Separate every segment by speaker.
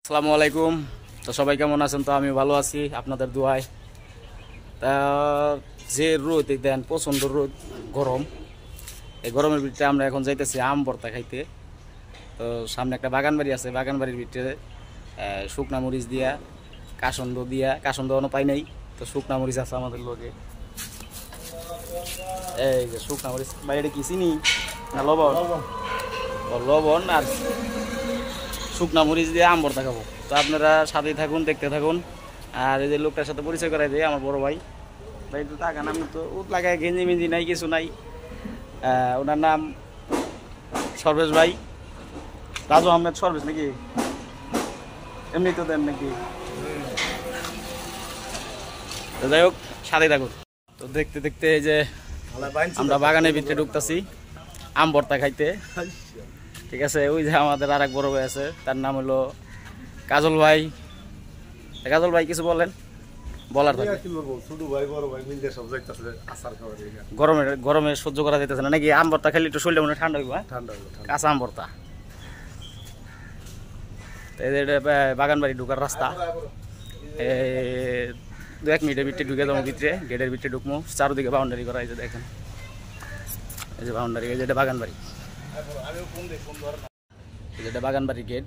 Speaker 1: আসসালামু আলাইকুম। তো সবাই কেমন আছেন? তো আমি ভালো আছি আপনাদের দোয়ায়। তা যে রোদ দেন, প্রচণ্ড রোদ, গরম। এই গরমের ভিতরে আমরা এখন যাইতেছি আম ভর্তা খাইতে। তো সামনে একটা বাগান বাড়ি আছে, বাগান বাড়ির ভিতরে শুকনা মরিচ দিয়া, কাসন্দ অন্য পাই নাই, তো শুকনা মরিচ আছে আমাদের লোকে। এই যে শুকনা মরিচ, বাইরে কি চিনি না লবণ? লবণ আর শুকনা মরিচ দিয়ে আম ভর্তা খাবো। তো আপনারা সাথেই থাকুন, দেখতে থাকুন। আর এই যে লোকটার সাথে পরিচয় করাই দেয়, আমার বড় ভাই। ভাই তো তাকান, আমি তো উঠ লাগায় গেঞ্জি মেঞ্জি নাই, কিছু নাই। ওনার নাম সর্বেশ ভাই, রাজু আহমেদ সর্বেশ নাকি? এমনি তো দেন নাকি? তো যাই হোক, সাথেই থাকুন। তো দেখতে দেখতে এই যে আমরা বাগানের ভিতরে ঢুকতেছি আম ভর্তা খাইতে। ঠিক আছে, ওই যে আমাদের আর এক বড় ভাই আছে, তার নাম হলো কাজল ভাই। কাজল ভাই কিছু বলেন, বলার থাকে? গরমে সহ্য করা যেতেছে না নাকি? আম ভর্তা খেলে একটু শরীরটা মনে ঠান্ডা হইব। কাঁচা আম ভর্তা। বাগান বাড়ি ঢুকার রাস্তা, 2-1 মিনিটের ভিতরে ঢুকে যাবো ভিতরে। গেটের ভিতরে ঢুকবো, চারদিকে বাউন্ডারি করা। এই যে দেখেন, এই যে বাউন্ডারি, এই যে বাগান বাড়ি, যেটা বাগান বাড়ির গেট।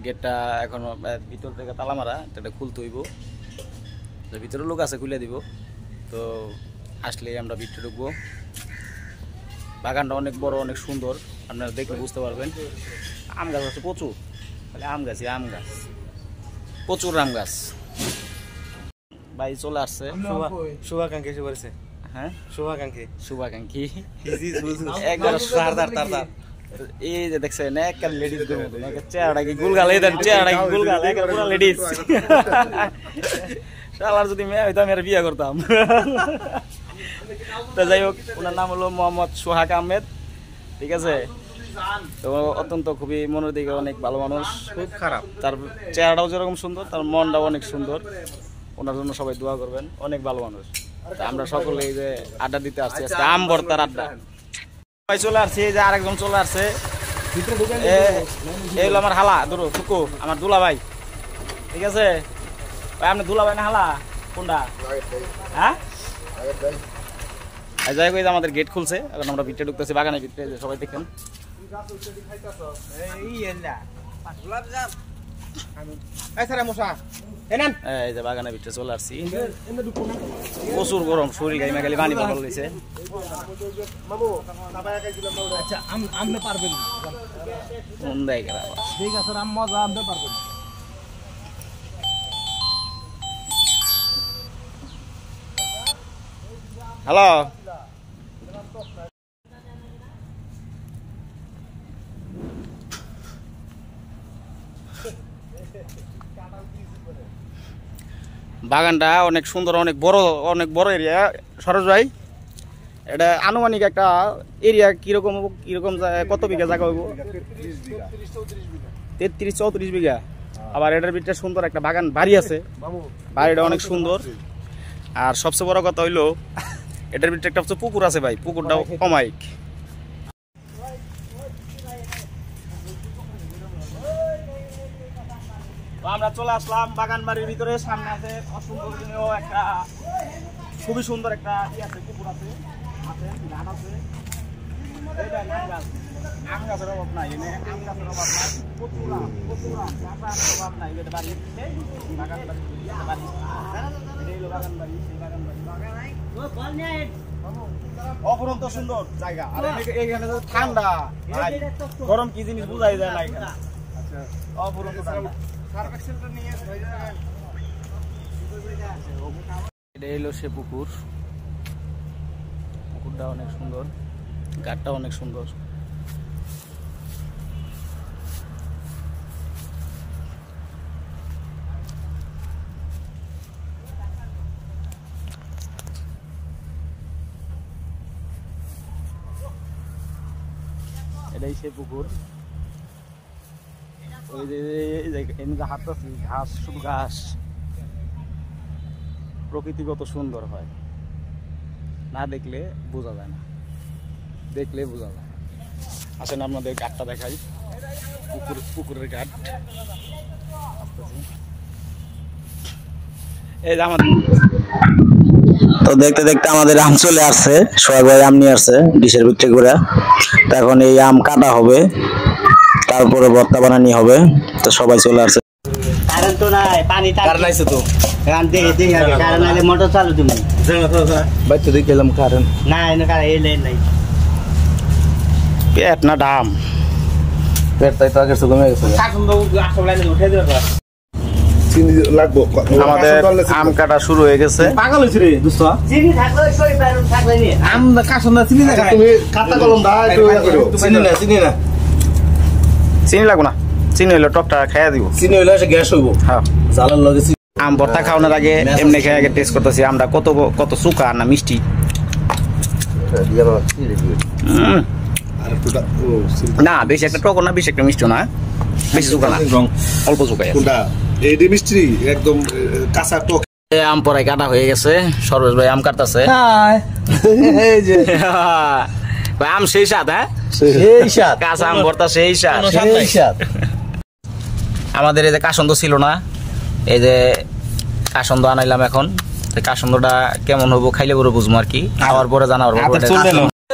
Speaker 1: গেটটা এখনো ভিতর থেকে তালা মারা, এটা খুলতে হইব। ভিতরে লোক আছে, খুলে দিব। তো আসলে আমরা ভিতরে ঢুকবো। বাগানটা অনেক বড়, অনেক সুন্দর, আপনারা দেখলে বুঝতে পারবেন। আম গাছ আছে প্রচুর, তাহলে আম গাছই আম গাছ, প্রচুর আম গাছ। ভাই চলে আসছে
Speaker 2: শুভাকাঙ্ক্ষী এসে পড়েছে।
Speaker 1: হ্যাঁ, শুভাকাঙ্ক্ষী একবার সারদার তারদার। এই যে দেখছেন একটা লেডিস এর মতো, চেহারাটা কি গুলগাল, এই দেন চেহারাটা কি গুলগাল, একটা পুরো লেডিস। শালার যদি মেয়ে হইতো আমি আর বিয়ে করতাম। তো যাই হোক, ওনার নাম হলো মোহাম্মদ সোহাগ আহমেদ। ঠিক আছে, তো অত্যন্ত খুবই মনের দিকে অনেক ভালো মানুষ, খুব খারাপ। তার চেহারাটাও যেরকম সুন্দর, তার মনটাও অনেক সুন্দর। ওনার জন্য সবাই দোয়া করবেন, অনেক ভালো মানুষ। আমরা সকলে এই যে আড্ডা দিতে আসছি, আম ভর্তার আড্ডা। ভাই চলে আসছি, এই যে আরেকজন চলে আসছে। এই হলো আমার হালা ধরো ফুকু, আমার দুলা ভাই। ঠিক আছে ভাই, আপনি দুলা ভাই না হালা কোনটা? হ্যাঁ, যাই হোক, আমাদের গেট খুলছে, এখন আমরা ভিতরে ঢুকতেছি বাগানের ভিতরে। সবাই দেখেন, এই যে বাগানের ভিতরে চলে আসছি। প্রচুর গরম, শরীর গাইমা গেলে পানি বদল হয়েছে। হ্যালো, বাগানটা অনেক সুন্দর, অনেক বড় এরিয়া। সরোজ ভাই, এটা আনুমানিক একটা এরিয়া কিরকম কত বিঘা জায়গা হইব? 33-34 বিঘা। আবার এটার ভিতরে সুন্দর একটা বাগান বাড়ি আছে, বাড়িটা অনেক সুন্দর। আর সবচেয়ে বড় কথা হইলো এটার ভিতরে একটা পুকুর আছে ভাই, পুকুরটাও কমাইক। আমরা চলে আসলাম বাগান বাড়ির ভিতরে। সামনে আছে অসুন্দরীয় একটা, খুবই সুন্দর একটা পুকুর আছে, গাছ আছে। আম গাছের অভাব নাই, আম গাছের অভাব নাই, প্রচুর আম, অভাব নাই। এটা বাড়ি, বাগান বাড়ি, বাগান বাড়ি, অপরন্ত সুন্দর জায়গা। আর এখানে ঠান্ডা, গরম কি জিনিস বুঝাই যায় না এখানে। অপরন্ত ঠান্ডা। এটা হলো সে পুকুর, পুকুরটা অনেক সুন্দর, ঘাটটা অনেক সুন্দর। এটাই সে পুকুর। ওই যে হাঁটতেছি, ঘাস, শুধু ঘাস। প্রকৃতি কত সুন্দর হয়, না দেখলে বোঝা যায় না, দেখলে বোঝা যায়। আসেন আপনাদের ঘাটটা দেখাই, পুকুরের ঘাট। এই যে আমাদের তো দেখতে দেখতে আমাদের আম চলে আসছে, সোহাগ ভাই আম নিয়ে আসছে ডিশের ভিতরে করে। তো এখন এই আম কাটা হবে, তারপরে ভর্তা বানানি হবে। তো সবাই চলে আসছে।
Speaker 3: কারেন্ট তো নাই, পানি
Speaker 2: কারণ আইছে তো
Speaker 3: কারেন্ট দেখে আগে কারেন্ট নাইলে মোটর চালু তুমি
Speaker 2: ভাই তো দেখলাম কারণ
Speaker 3: নাই না কারেন্ট এই লাইন নাই
Speaker 1: পেট না ডাম
Speaker 2: পেটটাই তো আগের কমে গেছে চিনি লাগবো
Speaker 1: আমাদের আম কাটা শুরু হয়ে গেছে।
Speaker 2: পাগল হইছে রে দোস্ত
Speaker 3: চিনি থাকলে সই পারুন থাকলে নি
Speaker 2: আম কাশন না চিনি না তুমি খাতা কলম দা একটু চিনি না
Speaker 1: চিনি লাগবো না, চিনি হইলো টকটা খাইয়া দিব।
Speaker 2: চিনি হইলে এসে গ্যাস হইব
Speaker 1: হ্যাঁ,
Speaker 2: জালার লগে
Speaker 1: আম ভর্তা খাওয়ানোর আগে এমনি খেয়ে আগে টেস্ট করতেছি আমরা কত কত সুকা না মিষ্টি। না বেশি একটা টক না, বেশি একটা মিষ্টি না, বেশি সুকা না, অল্প সুকাই আছে।
Speaker 4: এই মিষ্টি একদম কাঁচা টক।
Speaker 1: আম পরাই কাটা হয়ে গেছে, সর্বেশ ভাই আম কাটতেছে।
Speaker 2: এই যে
Speaker 1: ভাই আম সেই স্বাদ, হ্যাঁ
Speaker 2: সেই স্বাদ
Speaker 1: কাঁচা আম ভর্তা সেই স্বাদ।
Speaker 2: সেই স্বাদ
Speaker 1: আমাদের এই যে কাসন্দ ছিল না, এই যে কাসন্দ আনাইলাম এখন। কাসন্দটা কেমন হবো খাইলে পরে বুঝবো আর কি, খাওয়ার পরে জানা পারবো।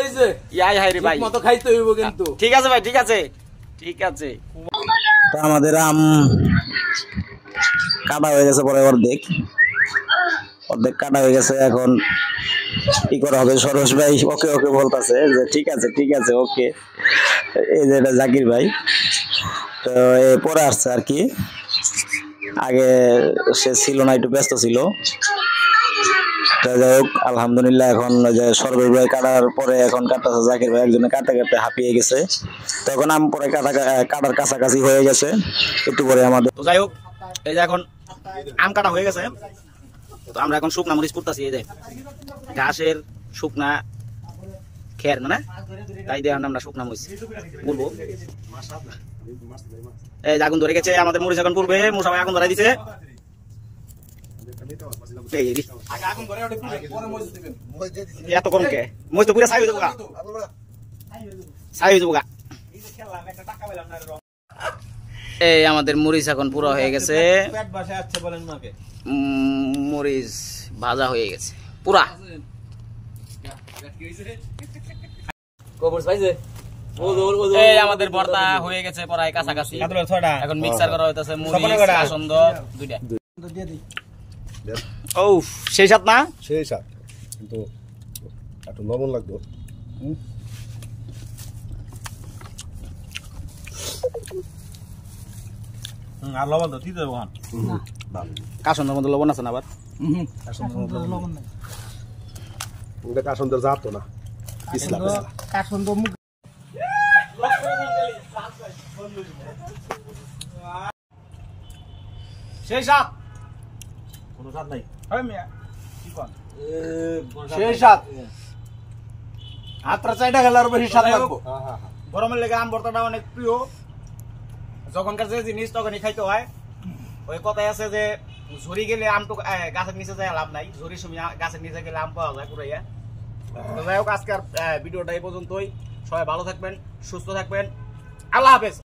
Speaker 2: এই যে
Speaker 1: ইয়াই হাই রে ভাই,
Speaker 2: মত খাইতে হইব কিন্তু
Speaker 1: ঠিক আছে ভাই, ঠিক আছে ঠিক আছে। তো আমাদের আম কাটা হয়ে গেছে, পরে অর্ধেক কাটা হয়ে গেছে। এখন কি করা হবে? সরোজ ভাই ওকে ওকে বলতেছে যে ঠিক আছে ঠিক আছে ওকে। এই যে এটা জাকির ভাই, তো এ পরে আসছে আর কি, আগে সে ছিল না, একটু ব্যস্ত ছিল। যাই হোক আলহামদুলিল্লাহ এখন যে সরোজ ভাই কাটার পরে এখন কাটতেছে জাকির ভাই, একজনে কাটতে কাটতে হাঁপিয়ে গেছে। তখন আম পরে কাটার কাছাকাছি হয়ে গেছে, একটু পরে আমাদের। তো যাই হোক এই যে এখন আম কাটা হয়ে গেছে, তো আমরা এখন শুকনা মরিচ করতেছি। এই যে ঘাসের শুকনা খের মানে, তাই দিয়ে আমরা শুকনা মরিচ বলবো। এই যে আগুন ধরে গেছে আমাদের মরিচ, এখন পূর্বে মশাই আগুন ধরাই দিছে। এত কম কে মরিচ তো পুরো ছাই হয়ে যাবো, ছাই হয়ে যাবো। এই আমাদের মরিচ এখন পুরো হয়ে গেছে, মরিচ ভাজা হয়ে গেছে পুরা। এই আমাদের ভর্তা হয়ে গেছে প্রায় কাছাকাছি, এখন মিক্সার করা হইতাছে মরিচ কাসন্দ দুইটা। ও সেই সাত না,
Speaker 4: সেই স্বাদ, কিন্তু একটু লবণ লাগবে।
Speaker 2: আর লবণ তো দিতে দেবো
Speaker 1: কাসন্দের মধ্যে লবণ আছে না আবার?
Speaker 4: কাসন্দের জাত না পিছলা
Speaker 1: সেই সাত
Speaker 2: কোনো স্বাদ নাই
Speaker 1: সেই সাত
Speaker 2: হাতটা চাইটা গেলে আর বেশি স্বাদ লাগবো।
Speaker 1: গরমের লেগে আম ভর্তাটা অনেক প্রিয়, যখনকার যে জিনিস তখনই খাইতে হয়। ওই কথাই আছে যে ঝুরি গেলে আমটুক গাছের নিচে যায় লাভ নাই, ঝুরির সময় গাছের নিচে গেলে আম পাওয়া যায় কুড়াইয়া। তো যাই হোক আজকের ভিডিওটা এই পর্যন্তই। সবাই ভালো থাকবেন, সুস্থ থাকবেন, আল্লাহ হাফেজ।